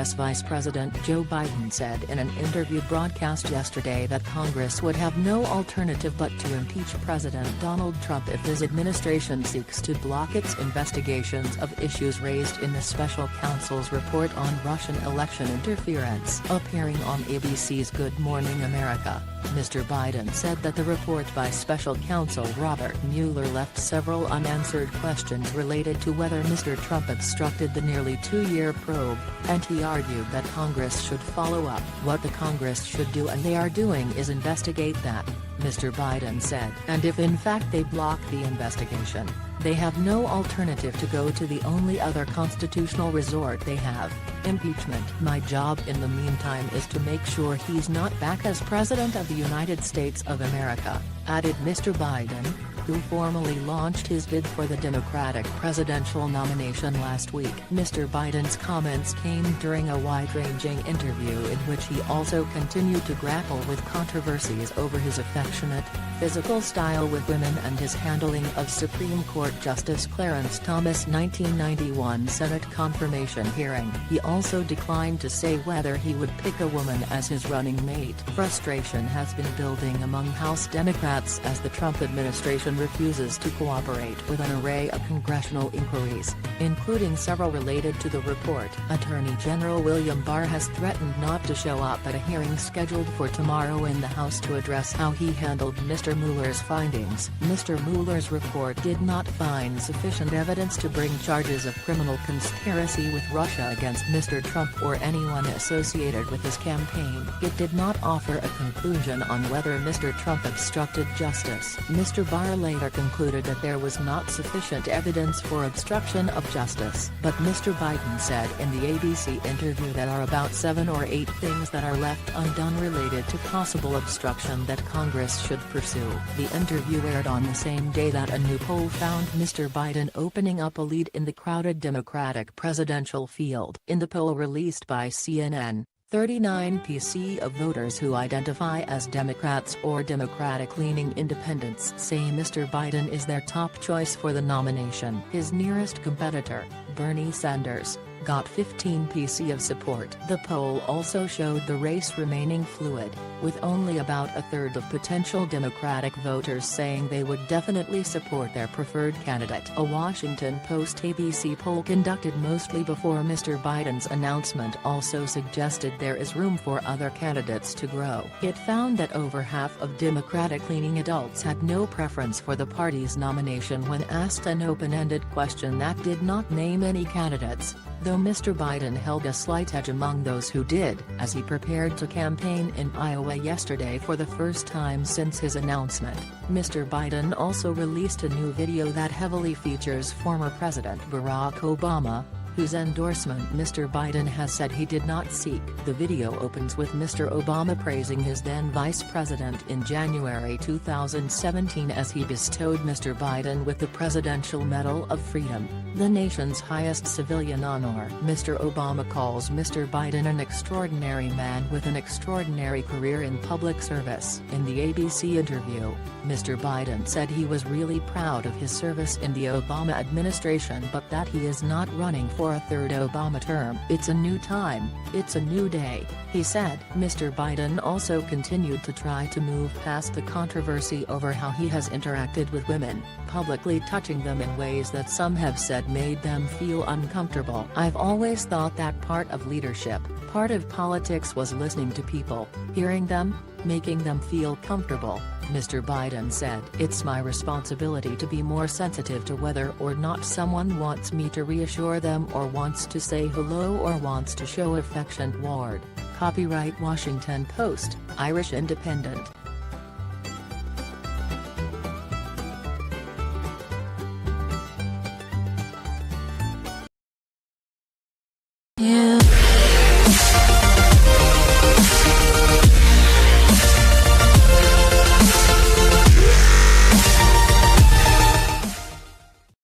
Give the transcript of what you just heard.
U.S. Vice President Joe Biden said in an interview broadcast yesterday that Congress would have no alternative but to impeach President Donald Trump if his administration seeks to block its investigations of issues raised in the special counsel's report on Russian election interference. Appearing on ABC's Good Morning America, Mr. Biden said that the report by special counsel Robert Mueller left several unanswered questions related to whether Mr. Trump obstructed the nearly two-year probe, and he argued that Congress should follow up. What the Congress should do, and they are doing, is investigate that, Mr. Biden said. And if in fact they block the investigation, they have no alternative to go to the only other constitutional resort they have, impeachment. My job in the meantime is to make sure he's not back as President of the United States of America, added Mr. Biden, who formally launched his bid for the Democratic presidential nomination last week. Mr. Biden's comments came during a wide-ranging interview in which he also continued to grapple with controversies over his affectionate, physical style with women and his handling of Supreme Court Justice Clarence Thomas' 1991 Senate confirmation hearing. He also declined to say whether he would pick a woman as his running mate. Frustration has been building among House Democrats as the Trump administration refuses to cooperate with an array of congressional inquiries, including several related to the report. Attorney General William Barr has threatened not to show up at a hearing scheduled for tomorrow in the House to address how he handled Mr. Mueller's findings. Mr. Mueller's report did not find sufficient evidence to bring charges of criminal conspiracy with Russia against Mr. Trump or anyone associated with his campaign. It did not offer a conclusion on whether Mr. Trump obstructed justice. Mr. Barr later concluded that there was not sufficient evidence for obstruction of justice. But Mr. Biden said in the ABC interview that are about 7 or 8 things that are left undone related to possible obstruction that Congress should pursue. The interview aired on the same day that a new poll found Mr. Biden opening up a lead in the crowded Democratic presidential field. In the poll released by CNN, 39% of voters who identify as Democrats or Democratic-leaning independents say Mr. Biden is their top choice for the nomination. His nearest competitor, Bernie Sanders, got 15% of support. The poll also showed the race remaining fluid, with only about a third of potential Democratic voters saying they would definitely support their preferred candidate. A Washington Post ABC poll conducted mostly before Mr. Biden's announcement also suggested there is room for other candidates to grow. It found that over half of Democratic-leaning adults had no preference for the party's nomination when asked an open-ended question that did not name any candidates, though Mr. Biden held a slight edge among those who did, as he prepared to campaign in Iowa yesterday for the first time since his announcement. Mr. Biden also released a new video that heavily features former President Barack Obama, whose endorsement Mr. Biden has said he did not seek. The video opens with Mr. Obama praising his then vice president in January 2017 as he bestowed Mr. Biden with the Presidential Medal of Freedom, the nation's highest civilian honor. Mr. Obama calls Mr. Biden an extraordinary man with an extraordinary career in public service. In the ABC interview, Mr. Biden said he was really proud of his service in the Obama administration but that he is not running for a third Obama term. It's a new time, it's a new day, he said. Mr. Biden also continued to try to move past the controversy over how he has interacted with women, publicly touching them in ways that some have said made them feel uncomfortable. I've always thought that part of leadership, part of politics was listening to people, hearing them, making them feel comfortable, Mr. Biden said. It's my responsibility to be more sensitive to whether or not someone wants me to reassure them or wants to say hello or wants to show affection. Ward. Copyright Washington Post, Irish Independent.